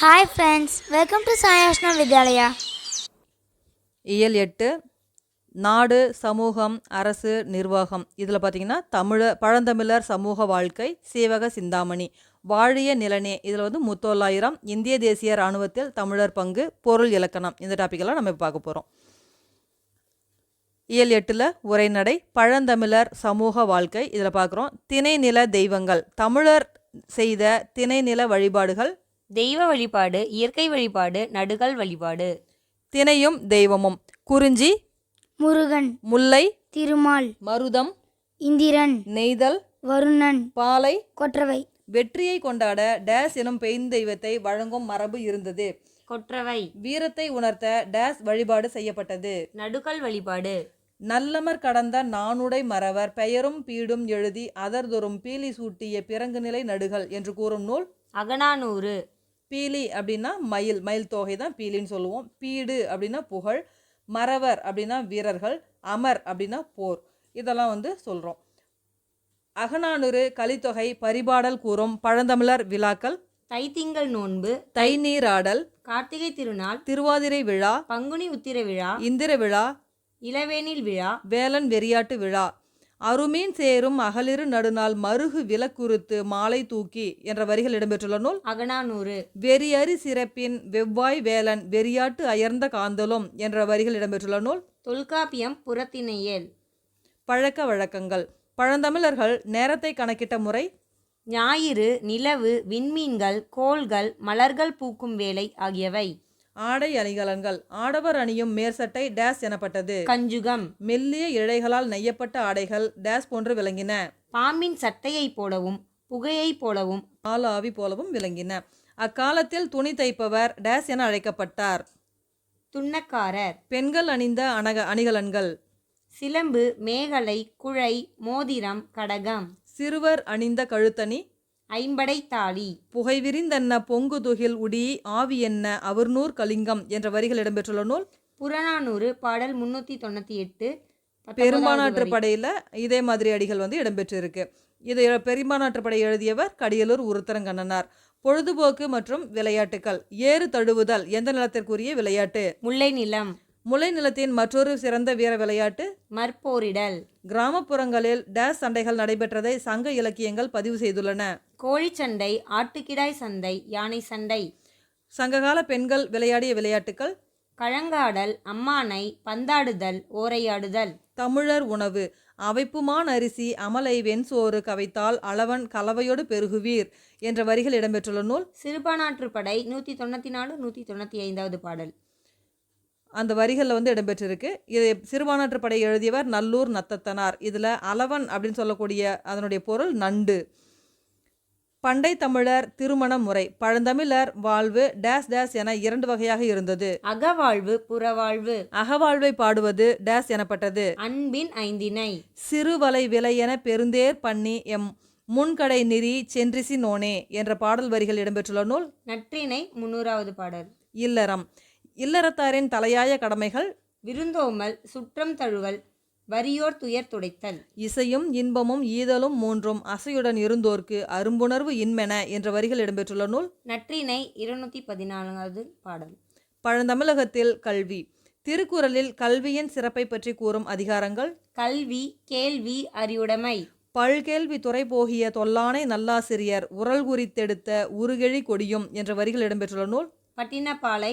Hi friends, welcome to Sai Ashna Vidyalaya. இயல் 8 நாடு சமூகம் அரசு நிர்வாகம். இதில் பார்த்தீங்கன்னா பழந்தமிழர் சமூக வாழ்க்கை சீவக சிந்தாமணி வாழிய நிலனே. இதில் முத்தொள்ளாயிரம் இந்திய தேசிய இராணுவத்தில் தமிழர் பங்கு பொருள் இலக்கணம் இந்த டாப்பிக்கெல்லாம் நம்ம பார்க்க போகிறோம். இயல் 8 உரைநடை பழந்தமிழர் சமூக வாழ்க்கை. இதில் பார்க்குறோம் திணைநில தெய்வங்கள். தமிழர் செய்த திணைநில வழிபாடுகள் தெய்வ வழிபாடு, இயற்கை வழிபாடு, நடுகள் வழிபாடு. திணையும் தெய்வமும் குறிஞ்சி, முருகன், முல்லை, திருமால், மருதம், இந்திரன், நெய்தல், வருணன், பாலை, கொற்றவை. வெற்றியை கொண்டாட டேஸ் எனும் பெண் தெய்வத்தை வழங்கும் மரபு இருந்தது. கொற்றவை. வீரத்தை உணர்த்த டேஸ் வழிபாடு செய்யப்பட்டது. நடுகள் வழிபாடு. நல்லமர் கடந்த நானுடை மறவர் பெயரும் பீடும் எழுதி அதர்தொரும் பீலி சூட்டிய பிறங்கு நிலை நடுகள் என்று கூறும் நூல் அகநானூறு. பீலி அப்படின்னா மயில், மயில் தொகை தான் பீலின்னு சொல்லுவோம். பீடு அப்படின்னா புகழ், மறவர் அப்படின்னா வீரர்கள், அமர் அப்படின்னா போர், இதெல்லாம் சொல்கிறோம். அகநானூறு கலித்தொகை பரிபாடல் கூறும் பழந்தமிழர் விழாக்கள் தைத்திங்கள் நோன்பு, தை நீராடல், கார்த்திகை திருநாள், திருவாதிரை விழா, பங்குனி உத்திர விழா, இந்திர விழா, இளவேனில் விழா, வேலன் வெறியாட்டு விழா, அருமீன் சேரும் அகலிரு நடுநாள் மருகு விலக்குறுத்து மாலை தூக்கி என்ற வரிகள் இடம்பெற்றுள்ள நூல் அகநானூறு. வெறியறி சிறப்பின் வெவ்வாய் வேலன் வெறியாட்டு அயர்ந்த காந்தலும் என்ற வரிகள் இடம்பெற்றுள்ள நூல் தொல்காப்பியம் புறத்திணையல். பழக்க வழக்கங்கள். பழந்தமிழர்கள் நேரத்தை கணக்கிட்ட முறை ஞாயிறு, நிலவு, விண்மீன்கள், கோள்கள், மலர்கள் பூக்கும் வேலை ஆகியவை. ஆடை அணிகலன்கள். ஆடவர் அணியும் மேற்சட்டை டேஸ் எனப்பட்டது. கஞ்சுகம். மெல்லிய இழைகளால் நெய்யப்பட்ட ஆடைகள் டேஸ் போன்று விளங்கின. பாம்பின் சட்டையை போலவும் புகையை போலவும் ஆவி போலவும் விளங்கின. அக்காலத்தில் துணி தைப்பவர் டேஸ் என அழைக்கப்பட்டார். துண்ணக்காரர். பெண்கள் அணிந்த அணிகலன்கள் சிலம்பு, மேகலை, குழை, மோதிரம், கடகம். சிறுவர் அணிந்த கழுத்தணி ஐம்படை தாலி. புகை விரிந்தன்ன பொங்கு துகில் உடி ஆவி என்ன அவர்நூர் கலிங்கம் என்ற வரிகள் இடம்பெற்றுள்ள நூல் புறநானூறு. பாடல் 398. பெரும்பானாற்று படையில இதே மாதிரி அடிகள் இடம்பெற்று இருக்கு. இதை பெரும்பானாற்று படை எழுதியவர் கடியலூர் உருத்தரங்கண்ணனார். பொழுதுபோக்கு மற்றும் விளையாட்டுகள். ஏறு தழுவுதல் எந்த நிலத்திற்குரிய விளையாட்டு? முல்லை நிலம். முல்லை நிலத்தின் மற்றொரு சிறந்த வீர விளையாட்டு மற்போரிடல். கிராமப்புறங்களில் டேஸ் சண்டைகள் நடைபெற்றதை சங்க இலக்கியங்கள் பதிவு செய்துள்ளன. கோழிச்சண்டை, ஆட்டுக்கிடாய் சண்டை, யானை சண்டை. சங்ககால பெண்கள் விளையாடிய விளையாட்டுகள் கழங்காடல், அம்மானை, பந்தாடுதல், ஓரையாடுதல். தமிழர் உணவு. அவைப்புமான் அரிசி அமலை வெண்சோறு கவைத்தால் அளவன் கலவையோடு பெருகுவீர் என்ற வரிகள் இடம்பெற்றுள்ள நூல் சிறுபானாற்றுப்படை. 194, 195 பாடல். அந்த வரிகளில் இடம்பெற்றிருக்கு. இது சிறுபானாற்று படை எழுதியவர் நல்லூர் நத்தத்தனார். இதில் அளவன் அப்படின்னு சொல்லக்கூடிய அதனுடைய பொருள் நண்டு. பண்டை தமிழர் திருமண முறை. பழந்தமிழர் வாழ்வு டேஸ் டேஸ் என 2 வகையாக இருந்தது. அகவாழ்வு, புறவாழ்வு. அகவாழ்வை பாடுவது டேஸ் எனப்பட்டது. அன்பின் ஐந்தினை. சிறுவலை விலை என பெருந்தேர் பண்ணி எம் முன்கடை நெறி சென்றிசி நோனே என்ற பாடல் வரிகள் இடம்பெற்றுள்ள நூல் நற்றிணை. 300 பாடல். இல்லறம். இல்லறத்தாரின் தலையாய கடமைகள் விருந்தோமல், சுற்றம் தழுவல், வறியோர் துயர் துடைத்தல். இசையும் இன்பமும் ஈதலும் மூன்றும் அசையுடன் இருந்தோர்க்கு அரும்புணர்வு இன்மென என்ற வரிகள் இடம்பெற்றுள்ள நூல் நற்றிணை. 214 பாடல். பழந்தமிழகத்தில் கல்வி. திருக்குறளில் கல்வியின் சிறப்பை பற்றி கூறும் அதிகாரங்கள் கல்வி, கேள்வி, அறிவுடைமை. பல்கேள்வி துறை போகிய தொல்லானை நல்லாசிரியர் உரல் குறித்தெடுத்த உருகெழி கொடியும் என்ற வரிகள் இடம்பெற்றுள்ள நூல் பட்டினப்பாலை.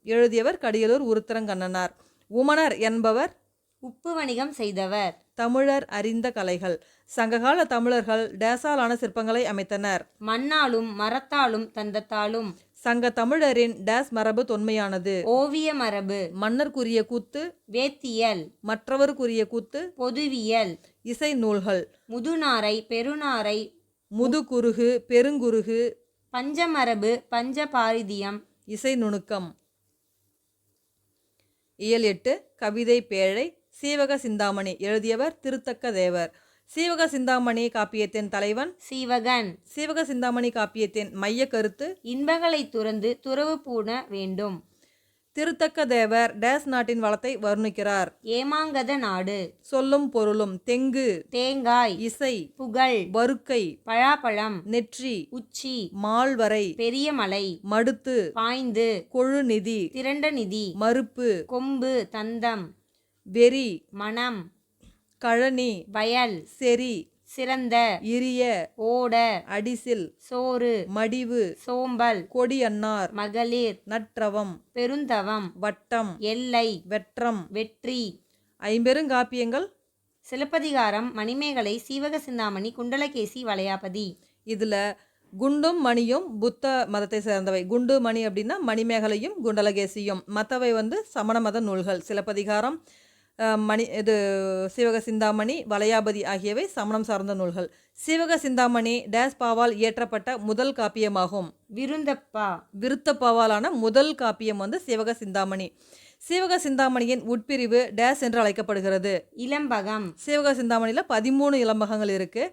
எழுதியவர் கடியலூர் உருத்தரங்கண்ணனார். உமணர் என்பவர் உப்பு வணிகம் செய்தவர். தமிழர் அறிந்த கலைகள். சங்ககால தமிழர்கள் டேசாலான சிற்பங்களை அமைத்தனர். மண்ணாலும் மரத்தாலும் தந்தத்தாலும். சங்க தமிழரின் டேஸ் மரபு தொன்மையானது. ஓவிய மரபு. மன்னர்க்குரிய கூத்து, வேத்தியல். மற்றவருக்குரிய கூத்து, பொதுவியல். இசை நூல்கள். முதுநாரை, பெருநாரை, முதுகுருகு, பெருங்குருகு. பஞ்சமரபு, பஞ்சபாரிதியம். இசை நுணுக்கம். இயல் 8 கவிதை பேழை. சீவக சிந்தாமணி எழுதியவர் திருத்தக்க தேவர். சீவக சிந்தாமணி காப்பியத்தின் தலைவன் சீவகன். சீவக சிந்தாமணி காப்பியத்தின் மைய கருத்து இன்பங்களை துறந்து துறவு பூண வேண்டும். திருத்தக்க தேவர் டேஸ் நாட்டின் வளத்தை வர்ணிக்கிறார். ஏமாங்கத நாடு. சொல்லும் பொருளும் தெங்கு, தேங்காய், இசை, புகழ், வருக்கை, பழாப்பழம், நெற்றி, உச்சி, மால்வரை, பெரிய மலை, மடுத்து, பாய்ந்து, கொழுநிதி, திரண்ட நிதி, மறுப்பு, கொம்பு, தந்தம், வெறி, மனம், கழனி, வயல், செறி, சிறந்த, இரிய, ஓட, அடிசில், சோறு, மடிவு, சோம்பல், கொடியன்னார், மகளிர், நற்றவம், பெருந்தவம், வட்டம், எல்லை, வெற்றம். வெற்றி. ஐம்பெருங்காப்பியங்கள். சிலப்பதிகாரம், மணிமேகலை, சீவக சிந்தாமணி, குண்டலகேசி, வளையாபதி. இதில் குண்டும் மணியும் புத்த மதத்தை சேர்ந்தவை. குண்டு மணி அப்படின்னா மணிமேகலையும் குண்டலகேசியும். மற்றவை சமண மத நூல்கள். சிலப்பதிகாரம், இது சீவக சிந்தாமணி, வளையாபதி ஆகியவை சமணம் சார்ந்த நூல்கள். சீவக சிந்தாமணி டேஸ் பாவால் இயற்றப்பட்ட முதல் காப்பியமாகும். விருத்தப்பாவாலான முதல் காப்பியம் சீவக சிந்தாமணி. சீவக சிந்தாமணியின் உட்பிரிவு டேஸ் என்று அழைக்கப்படுகிறது. இளம்பகம். சீவக சிந்தாமணியில் 13 இளம்பகங்கள் இருக்கு.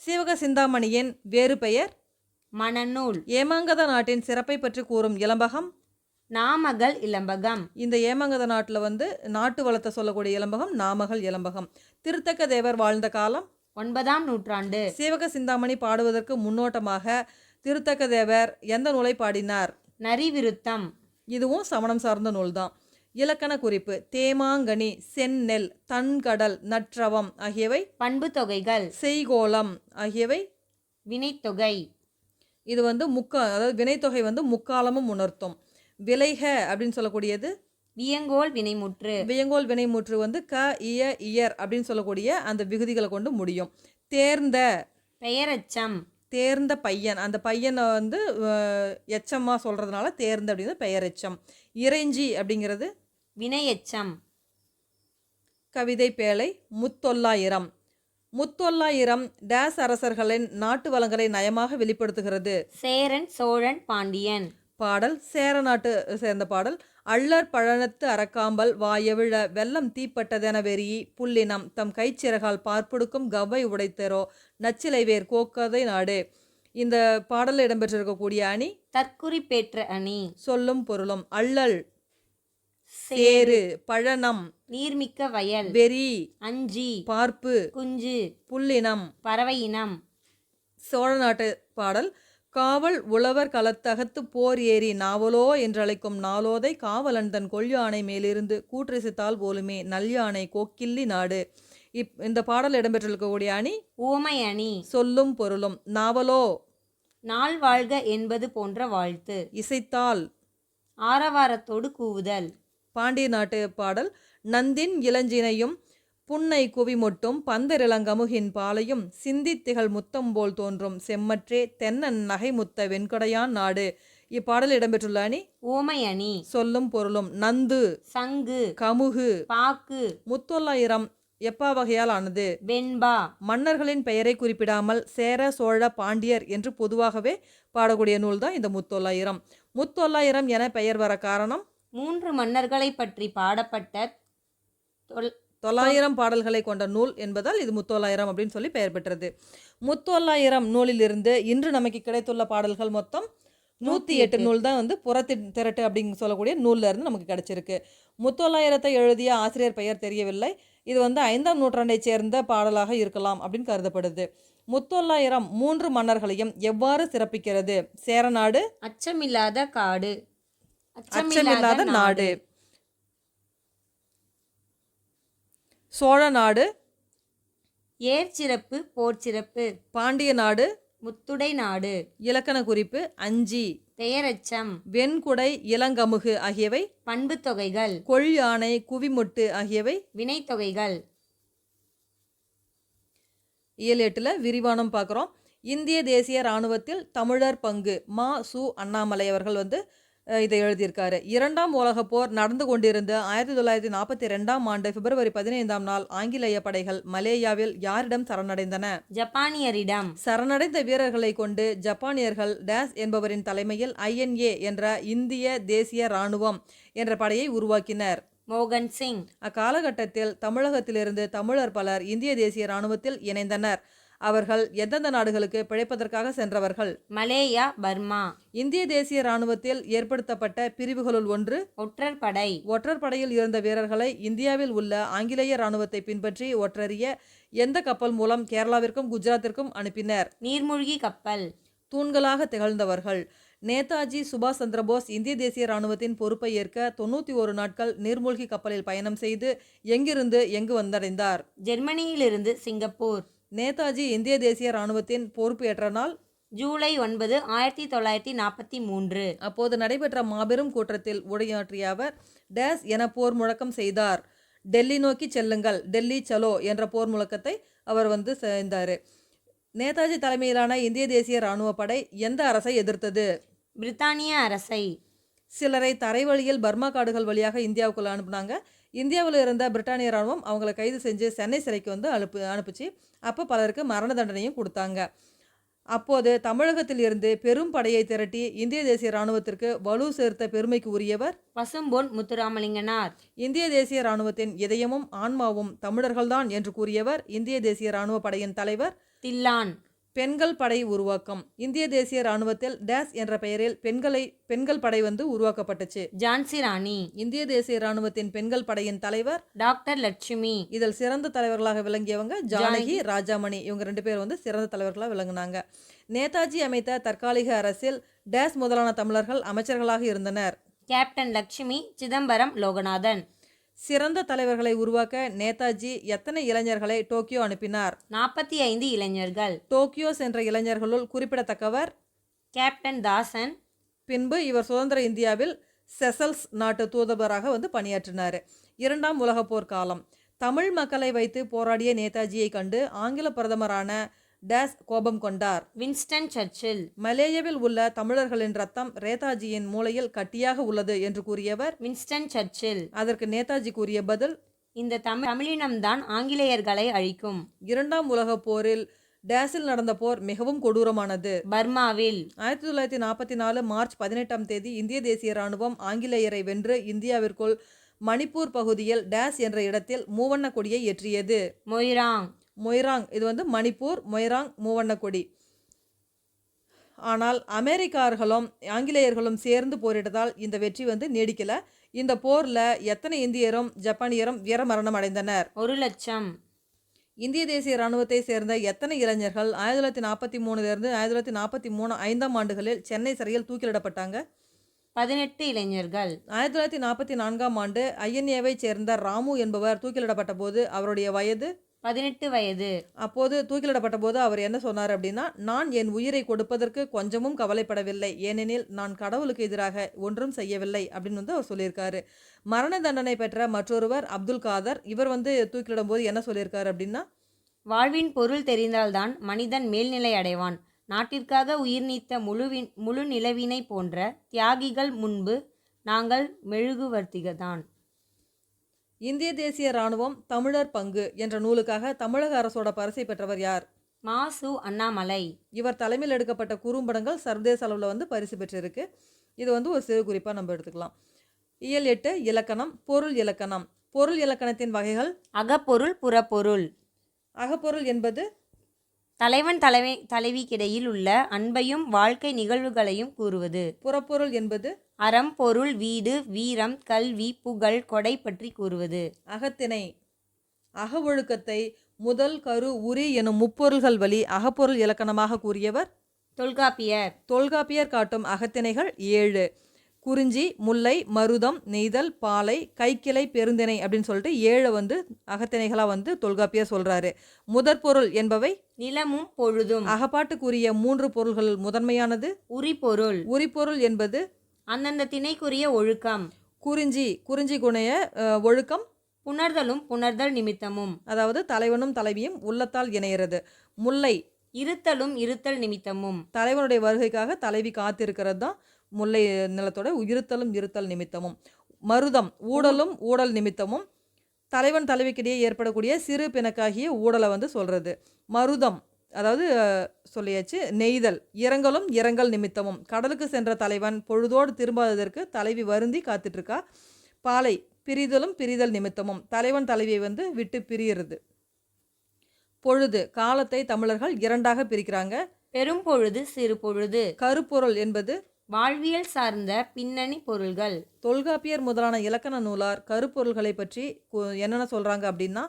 சீவக சிந்தாமணியின் வேறு பெயர் மணநூல். ஏமாங்கத நாட்டின் சிறப்பை பற்றி கூறும் இளம்பகம் நாமகள் இளம்பகம். இந்த ஏமாங்கத நாட்டில் நாட்டு வளத்தை சொல்லக்கூடிய இளம்பகம் நாமகள் இளம்பகம். திருத்தக்க தேவர் வாழ்ந்த காலம் 9ஆம் நூற்றாண்டு. சீவக சிந்தாமணி பாடுவதற்கு முன்னோட்டமாக திருத்தக்க தேவர் எந்த நூலை பாடினார்? நரிவிருத்தம். இதுவும் சமணம் சார்ந்த நூல்தான். இலக்கண குறிப்பு: தேமாங்கனி, செந்நெல், தன்கடல், நற்றவம் ஆகியவை பண்பு தொகைகள். செய்கோளம் ஆகியவை வினைத்தொகை. இது அதாவது வினைத்தொகை முக்காலமும் உணர்த்தும். விளைக அப்படின்னு சொல்லக்கூடியது வியங்கோல் வினைமுற்று. வியங்கோல் வினைமுற்று க, இய, இயர் அப்படின்னு சொல்லக்கூடிய அந்த விகுதிகளை கொண்டு முடியும். தேர்ந்த பெயரெச்சம். தேர்ந்த பையன், அந்த பையனை எச்சமாக சொல்கிறதுனால தேர்ந்த அப்படிங்கிறது பெயரெச்சம். இறைஞ்சி அப்படிங்கிறது வினையெச்சம். கவிதை பேழை. முத்தொள்ளாயிரம். முத்தொள்ளாயிரம் டேஸ் அரசர்களின் நாட்டு வளங்களை நயமாக வெளிப்படுத்துகிறது. சேரன், சோழன், பாண்டியன். பாடல் சேர நாட்டு சேர்ந்த பாடல். அள்ளர் பழனத்து அரக்காம்பல் வாயவிழ வெள்ளம் தீப்பட்டதென வெறி புல்லினம் தம் கைச்சிறகால் பார்ப்படுக்கும் கவ்வை உடைத்தரோ நச்சிலைவேர் கோக்கதை நாடு. இந்த பாடலில் இடம்பெற்றிருக்கக்கூடிய அணி தற்குறிப்பேற்ற அணி. சொல்லும் பொருளும்: அள்ளல் சேரு, பழனம் நீர்மிக்க வயல், வெறி அஞ்சி, பார்ப்பு, குஞ்சு, புல்லினம், பறவையினம். சோழ நாட்டு பாடல். காவல் உழவர் களத்தகத்து போர் ஏறி நாவலோ என்றழைக்கும் நாளோதை காவலன் தன் கொள்யானை மேலிருந்து கூற்றிசித்தால் போலுமே நல்யானை கோக்கில்லி நாடு. இந்த பாடல் இடம்பெற்றிருக்கக்கூடிய அணி ஊமை அணி. சொல்லும் பொருளும்: நாவலோ நாள் வாழ்க என்பது போன்ற வாழ்த்து. இசைத்தால் ஆரவாரத்தோடு கூவுதல். பாண்டிய நாட்டு பாடல். நந்தின் இளஞ்சினையும் புன்னை குவிமொட்டும் பந்தரிளங்கமுகின் பாலையும் சிந்தித்திகள் முத்தம் போல் தோன்றும் செம்மற்றே தென்னன் நகைமுத்த வெண்கொடையான் நாடு. இப்பாடல் இடம்பெற்றுள்ள அணி ஊமை அணி. சொல்லும் பொருளும்: நந்து, சங்கு, கமுகு, பாக்கு. முத்தொள்ளாயிரம் எப்பா வகையால் ஆனது? வெண்பா. மன்னர்களின் பெயரை குறிப்பிடாமல் சேர, சோழ, பாண்டியர் என்று பொதுவாகவே பாடக்கூடிய நூல் தான் இந்த முத்தொள்ளாயிரம். முத்தொள்ளாயிரம் என பெயர் வர காரணம் 3 மன்னர்களை பற்றி பாடப்பட்ட 900 பாடல்களை கொண்ட நூல் என்பதால் இது முத்தொள்ளாயிரம் அப்படின்னு சொல்லி பெயர் பெற்றது. முத்தொள்ளாயிரம் நூலிலிருந்து இன்று நமக்கு கிடைத்துள்ள பாடல்கள் மொத்தம் 108 நூல் தான் புறத்தின் திரட்டு அப்படின்னு சொல்லக்கூடிய நூல்ல இருந்து நமக்கு கிடைச்சிருக்கு. முத்தொள்ளாயிரத்தை எழுதிய ஆசிரியர் பெயர் தெரியவில்லை. இது 5ஆம் நூற்றாண்டை சேர்ந்த பாடலாக இருக்கலாம் அப்படின்னு கருதப்படுது. முத்தொள்ளாயிரம் 3 மன்னர்களையும் எவ்வாறு சிறப்பிக்கிறது? சேரநாடு அச்சமில்லாத காடு, அச்சமில்லாத நாடு. சோழ நாடு ஏர்ச்சிறப்பு, போர்ச்சிறப்பு. பாண்டிய நாடு முத்துடை நாடு. இலக்கண குறிப்பு: அஞ்சி, பெயரெச்சம், வெண்குடை, இளங்கமுகு ஆகியவை பண்பு தொகைகள். கொள் யானை, குவிமுட்டு ஆகியவை வினைத்தொகைகள். இயல் 8ல் விரிவானம் பார்க்குறோம். இந்திய தேசிய இராணுவத்தில் தமிழர் பங்கு. மா. சு. அண்ணாமலை அவர்கள் இதை எழுதியிருக்காரு. 2ஆம் உலகப் போர் நடந்து கொண்டிருந்த 1942ஆம் ஆண்டு பிப்ரவரி 15ஆம் நாள் ஆங்கிலேய படைகள் மலேயாவில் யாரிடம் சரணடைந்தன? ஜப்பானியரிடம். சரணடைந்த வீரர்களை கொண்டு ஜப்பானியர்கள் டேஸ் என்பவரின் தலைமையில் INA என்ற இந்திய தேசிய இராணுவம் என்ற படையை உருவாக்கினர். மோகன் சிங். அக்காலகட்டத்தில் தமிழகத்திலிருந்து தமிழர் பலர் இந்திய தேசிய இராணுவத்தில் இணைந்தனர். அவர்கள் எந்தெந்த நாடுகளுக்கு பிழைப்பதற்காக சென்றவர்கள்? Malaya, Burma. இந்திய தேசிய இராணுவத்தில் ஏற்படுத்தப்பட்ட பிரிவுகளுள் ஒன்று ஒற்றர் படை. ஒற்றர் படையில் இருந்த வீரர்களை இந்தியாவில் உள்ள ஆங்கிலேய இராணுவத்தை பின்பற்றி ஒற்றறிய எந்த கப்பல் மூலம் கேரளாவிற்கும் குஜராத்திற்கும் அனுப்பினர்? நீர்மூழ்கி கப்பல். தூண்களாக திகழ்ந்தவர்கள். நேதாஜி சுபாஷ் சந்திரபோஸ் இந்திய தேசிய இராணுவத்தின் பொறுப்பை ஏற்க 91 நாட்கள் நீர்மூழ்கி கப்பலில் பயணம் செய்து எங்கிருந்து எங்கு வந்தடைந்தார்? ஜெர்மனியிலிருந்து சிங்கப்பூர். நேதாஜி இந்திய தேசிய இராணுவத்தின் பொறுப்பு ஏற்ற நாள் ஜூலை 9, 1943. அப்போது நடைபெற்ற மாபெரும் கூட்டத்தில் உரையாற்றிய அவர் டேஸ் என போர் முழக்கம் செய்தார். டெல்லி நோக்கி செல்லுங்கள், டெல்லி சலோ என்ற போர் முழக்கத்தை அவர் செய்தார். நேதாஜி தலைமையிலான இந்திய தேசிய இராணுவ படை எந்த அரசை எதிர்த்தது? பிரித்தானிய அரசை. சிலரை தரைவழியில் பர்மா காடுகள் வழியாக இந்தியாவுக்குள்ள அனுப்புனாங்க. இந்தியாவில் இருந்த பிரிட்டானிய இராணுவம் அவங்கள கைது செஞ்சு சென்னை சிறைக்கு அனுப்பிச்சு அப்போ பலருக்கு மரண தண்டனையும் கொடுத்தாங்க. அப்போது தமிழகத்தில் இருந்து பெரும் படையை திரட்டி இந்திய தேசிய இராணுவத்திற்கு வலு சேர்த்த பெருமைக்கு உரியவர் பசும்பொன் முத்துராமலிங்கனார். இந்திய தேசிய இராணுவத்தின் இதயமும் ஆன்மாவும் தமிழர்கள்தான் என்று கூறியவர் இந்திய தேசிய இராணுவ படையின் தலைவர் தில்லான். பெண்கள் படை உருவாக்கம். இந்திய தேசிய இராணுவத்தில் டேஸ் என்ற பெயரில் பெண்கள் படை உருவாக்கப்பட்டுச்சு. ஜான்சி ராணி. இந்திய தேசிய இராணுவத்தின் பெண்கள் படையின் தலைவர் டாக்டர் லட்சுமி. இதில் சிறந்த தலைவர்களாக விளங்கியவங்க ஜானகி, ராஜாமணி. இவங்க 2 பேர் சிறந்த தலைவர்களாக விளங்குனாங்க. நேதாஜி அமைத்த தற்காலிக அரசில் டேஸ் முதலான தமிழர்கள் அமைச்சர்களாக இருந்தனர். கேப்டன் லட்சுமி, சிதம்பரம் லோகநாதன். சிறந்த தலைவர்களை உருவாக்க நேதாஜி எத்தனை இளைஞர்களை டோக்கியோ அனுப்பினார்? 45 இளைஞர்கள். டோக்கியோ சென்ற இளைஞர்களுள் குறிப்பிடத்தக்கவர் கேப்டன் தாசன். பின்பு இவர் சுதந்திர இந்தியாவில் செசல்ஸ் நாட்டு தூதுவராக பணியாற்றினார். 2ஆம் உலகப் போர் காலம். தமிழ் மக்களை வைத்து போராடிய நேதாஜியை கண்டு ஆங்கில பிரதமரான டேஸ் கோபம் கொண்டார். Winston Churchill. மலேயாவில் உள்ள தமிழர்களின் ரத்தம் நேதாஜியின் மூளையில் கட்டியாக உள்ளது என்று கூறியவர் வின்ஸ்டன் சர்ச்சில். அதற்கு நேதாஜி கூறிய பதில், இந்த தமிழினம்தான் ஆங்கிலேயர்களை அழிக்கும். 2ஆம் உலகப் போரில் டேஸில் நடந்த போர் மிகவும் கொடூரமானது. பர்மாவில் 1944 மார்ச் 18ஆம் தேதி இந்திய தேசிய இராணுவம் ஆங்கிலேயரை வென்று இந்தியாவிற்குள் மணிப்பூர் பகுதியில் டேஸ் என்ற இடத்தில் மூவண்ண கொடியை ஏற்றியது. மொய்ராங் இது மணிப்பூர், மொய்ராங் மூவண்ண கொடி. ஆனால் அமெரிக்கர்களும் ஆங்கிலேயர்களும் சேர்ந்து போரிட்டதால் இந்த வெற்றி நீடிக்கல. இந்த போர்ல எத்தனை இந்தியரும் ஜப்பானியரும் வீரமரணம் அடைந்தனர்? 1,00,000. இந்திய தேசிய இராணுவத்தை சேர்ந்த எத்தனை இளைஞர்கள் 1943 1943 5ஆம் ஆண்டுகளில் சென்னை சிறையில் தூக்கிலிடப்பட்டாங்க? 18 இளைஞர்கள். 1944ஆம் ஆண்டு ஐஎன்ஏவை சேர்ந்த ராமு என்பவர் தூக்கிலிடப்பட்ட போது அவருடைய வயது 18 வயது. அப்போது தூக்கிலிடப்பட்ட போது அவர் என்ன சொன்னார் அப்படின்னா, நான் என் உயிரை கொடுப்பதற்கு கொஞ்சமும் கவலைப்படவில்லை, ஏனெனில் நான் கடவுளுக்கு எதிராக ஒன்றும் செய்யவில்லை அப்படின்னு அவர் சொல்லியிருக்காரு. மரண தண்டனை பெற்ற மற்றொருவர் அப்துல் காதர். இவர் தூக்கிலிடும் போது என்ன சொல்லியிருக்காரு அப்படின்னா, வாழ்வின் பொருள் தெரிந்தால்தான் மனிதன் மேல்நிலை அடைவான். நாட்டிற்காக உயிர் நீத்த முழு நிலவினை போன்ற தியாகிகள் முன்பு நாங்கள் மெழுகுவர்த்திகதான். இந்திய தேசிய இராணுவம் தமிழர் பங்கு என்ற நூலுக்காக தமிழக அரசோட பரிசை பெற்றவர் யார்? மாசு அண்ணாமலை. இவர் தலைமையில் எடுக்கப்பட்ட குறும்படங்கள் சர்வதேச அளவில் பரிசு பெற்றிருக்கு. இது ஒரு சிறு குறிப்பாக நம்ம எடுத்துக்கலாம். இயல் 8 இலக்கணம். பொருள் இலக்கணம். பொருள் இலக்கணத்தின் வகைகள்: அகப்பொருள், புறப்பொருள். அகப்பொருள் என்பது தலைவன் தலைவிக்கிடையில் உள்ள அன்பையும் வாழ்க்கை நிகழ்வுகளையும் கூறுவது. புறப்பொருள் என்பது அறம், பொருள், வீடு, வீரம், கல்வி, புகழ், கொடை பற்றி கூறுவது. அகத்திணை அக ஒழுக்கத்தை முதல், கரு, உரி எனும் முப்பொருள்கள் வழி அகப்பொருள் இலக்கணமாக கூறியவர் தொல்காப்பியர். தொல்காப்பியர் காட்டும் அகத்திணைகள் 7: குறிஞ்சி, முல்லை, மருதம், நெய்தல், பாலை, கைக்கிளை, பெருந்திணை அப்படின்னு சொல்லிட்டு 7 அகத்திணைகளாக தொல்காப்பியர் சொல்றாரு. முதற்பொருள் என்பவை நிலமும் பொழுதும். அகப்பாட்டுக்குரிய 3 பொருள்கள் முதன்மையானது உரிபொருள். உரிபொருள் என்பது அந்தந்த திணைக்குரிய ஒழுக்கம். குறிஞ்சி குணைய ஒழுக்கம் புணர்தலும் புணர்தல் நிமித்தமும், அதாவது தலைவனும் தலைவியும் உள்ளத்தால் இணையிறது. முல்லை இருத்தலும் இருத்தல் நிமித்தமும், தலைவனுடைய வருகைக்காக தலைவி காத்திருக்கிறது தான் முல்லை நிலத்தோட இருத்தலும் இருத்தல் நிமித்தமும். மருதம் ஊடலும் ஊடல் நிமித்தமும், தலைவன் தலைவிக்கிடையே ஏற்படக்கூடிய சிறு பிணக்காகிய ஊடலை சொல்றது மருதம். அதாவது சொல்லியாச்சு. நெய்தல் இரங்கலும் இரங்கல் நிமித்தமும், கடலுக்கு சென்ற தலைவன் பொழுதோடு திரும்பாததற்கு தலைவி வருந்தி காத்துட்ருக்கா. பாலை பிரிதலும் பிரிதல் நிமித்தமும், தலைவன் தலைவியை விட்டு பிரியிறது. பொழுது, காலத்தை தமிழர்கள் இரண்டாக பிரிக்கிறாங்க. பெரும்பொழுது சிறு பொழுது. கருப்பொருள் என்பது வாழ்வியல் சார்ந்த பின்னணி பொருள்கள். தொல்காப்பியர் முதலான இலக்கண நூலார் கருப்பொருள்களை பற்றி என்னென்ன சொல்றாங்க அப்படின்னா,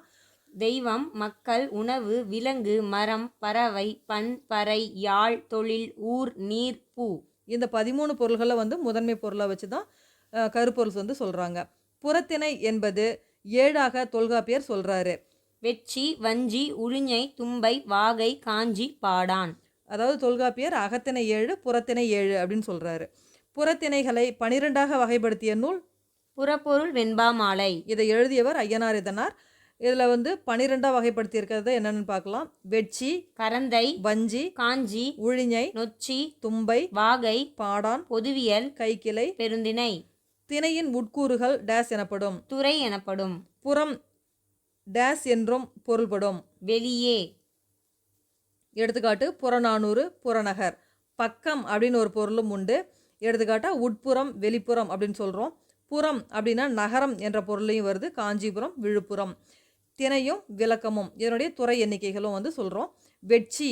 தெய்வம், மக்கள், உணவு, விலங்கு, மரம், பறவை, பண், பறை, யாழ், தொழில், ஊர், நீர், பூ. இந்த 13 பொருள்களை வந்து முதன்மை பொருளாக வச்சு தான் கருப்பொருள் வந்து சொல்றாங்க. புறத்திணை என்பது 7ஆக தொல்காப்பியர் சொல்றாரு. வெச்சி, வஞ்சி, உழிஞை, தும்பை, வாகை, காஞ்சி, பாடான். அதாவது தொல்காப்பியர் அகத்திணை 7, புறத்திணை 7 அப்படின்னு சொல்றாரு. புறத்திணைகளை 12ஆக வகைப்படுத்திய நூல் புறப்பொருள் வெண்பா மாலை. இதை எழுதியவர் ஐயனார் இதனார். இதில் வந்து 12ஆக வகைப்படுத்தி இருக்கிறது என்னன்னு பார்க்கலாம். வெட்சி, கரந்தை, வஞ்சி, காஞ்சி, உழிஞை, நொச்சி, தும்பை, வாகை, பாடான், பொதுவியல், கைக்கிளை. பெருந்திணை. திணையின் உட்கூறுகள் டேஸ் எனப்படும். துறை எனப்படும். புறம் டேஸ் என்றும் பொருள்படும். வெளியே. எடுத்துக்காட்டு புறநானூறு, புறநகர். பக்கம் அப்படின்னு ஒரு பொருளும் உண்டு. எடுத்துக்காட்டா உட்புறம், வெளிப்புறம் அப்படின்னு சொல்கிறோம். புறம் அப்படின்னா நகரம் என்ற பொருளையும் வருது. காஞ்சிபுரம், விழுப்புரம். திணையும் விளக்கமும் இதனுடைய துறை எண்ணிக்கைகளும் வந்து சொல்கிறோம். வெட்சி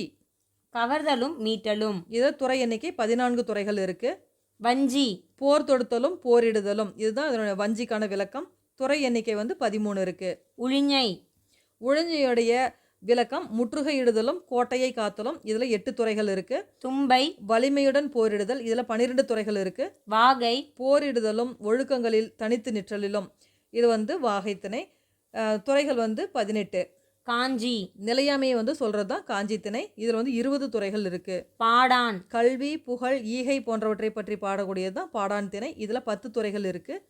கவர்தலும் மீட்டலும். இதில் துறை எண்ணிக்கை 14 துறைகள் இருக்குது. வஞ்சி போர் தொடுத்தலும் போரிடுதலும் இதுதான் இதனுடைய வஞ்சிக்கான விளக்கம். துறை எண்ணிக்கை வந்து 13 இருக்குது. உழிஞை. உழிஞையுடைய விளக்கம் முற்றுகையிடுதலும் கோட்டையை காத்தலும். இதில் 8 துறைகள் இருக்குது. தும்பை வலிமையுடன் போரிடுதல் இதில் 12 துறைகள் இருக்குது. வாகை. போரிடுதலும் ஒழுக்கங்களில் தனித்து நிற்றலிலும் இது வந்து வாகைத்திணை. துறைகள் வந்து 18. காஞ்சி நிலையாமையை வந்து சொல்கிறது தான் காஞ்சி திணை. இதில் வந்து 20 துறைகள் இருக்குது. பாடான் கல்வி, புகழ், ஈகை போன்றவற்றை பற்றி பாடக்கூடியது தான் பாடான் திணை. இதில் 10 துறைகள் இருக்குது.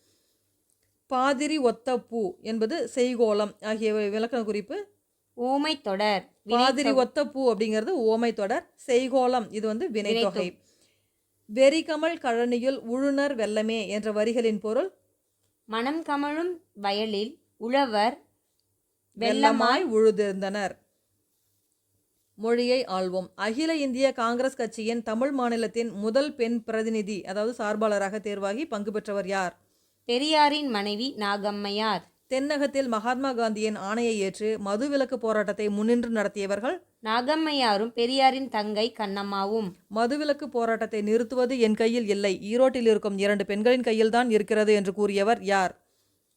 பாதிரி ஒத்த பூ என்பது செய்கோலம் ஆகிய விளக்கண குறிப்பு. ஊமை தொடர். பாதிரி ஒத்த பூ அப்படிங்கிறது ஓமை தொடர். செய்கோலம் இது வந்து வினைத்தொகை. வெறிகமல் கழனியுள் உழுனர் வெள்ளமே என்ற வரிகளின் பொருள் மனம் கமழும் வயலில் உழவர் வெள்ளமாய் உழுதிருந்தனர். மொழியை ஆள்வோம். அகில இந்திய காங்கிரஸ் கட்சியின் தமிழ் மாநிலத்தின் முதல் பெண் பிரதிநிதி அதாவது சார்பாளராக தேர்வாகி பங்கு பெற்றவர் யார்? பெரியாரின் மனைவி நாகம்மையார். தென்னகத்தில் மகாத்மா காந்தியின் ஆணையை ஏற்று மதுவிலக்கு போராட்டத்தை முன்னின்று நடத்தியவர்கள் நாகம்மையாரும் பெரியாரின் தங்கை கண்ணம்மாவும். மதுவிலக்கு போராட்டத்தை நிறுத்துவது என் கையில் இல்லை, ஈரோட்டில் இருக்கும் 2 பெண்களின் கையில்தான் இருக்கிறது என்று கூறியவர் யார்?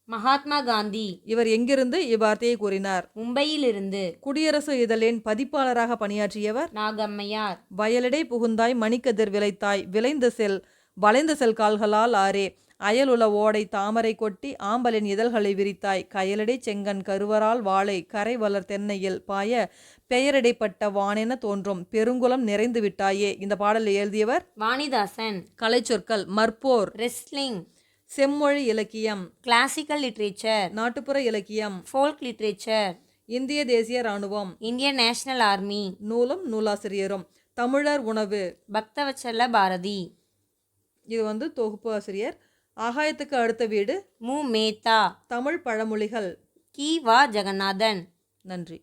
மகாத்மா காந்தி. இவர் எங்கிருந்து இவ்வார்த்தையை கூறினார்? மும்பையிலிருந்து. குடியரசு இதழின் பதிப்பாளராக பணியாற்றியவர் நாகம்மையார். வயலடை புகுந்தாய் மணிக்கதிர் விளைத்தாய் விளைந்த செல் வளைந்த செல் கால்களால் ஆரே அயலுல ஓடை தாமரை கொட்டி ஆம்பலின் இதழ்களை விரித்தாய் கயலடை செங்கன் கருவரால் வாழை கரை வளர் தென்னையில் பாய பெயரிடைப்பட்ட வானென தோன்றும் பெருங்குளம் நிறைந்து விட்டாயே. இந்த பாடலை எழுதியவர் வாணிதாசன். கலைச்சொற்கள் மற்போர், ரெஸ்லிங், செம்மொழி இலக்கியம், கிளாசிக்கல் லிட்ரேச்சர், நாட்டுப்புற இலக்கியம், ஃபோல்க் லிட்ரேச்சர், இந்திய தேசிய இராணுவம், இந்தியன் நேஷனல் ஆர்மி. நூலும் நூலாசிரியரும். தமிழர் உணவு பக்தவச்சல பாரதி. இது வந்து தொகுப்பு ஆசிரியர். ஆகாயத்துக்கு அடுத்த வீடு மு மேத்தா. தமிழ் பழமொழிகள் கி வா ஜெகநாதன். நன்றி.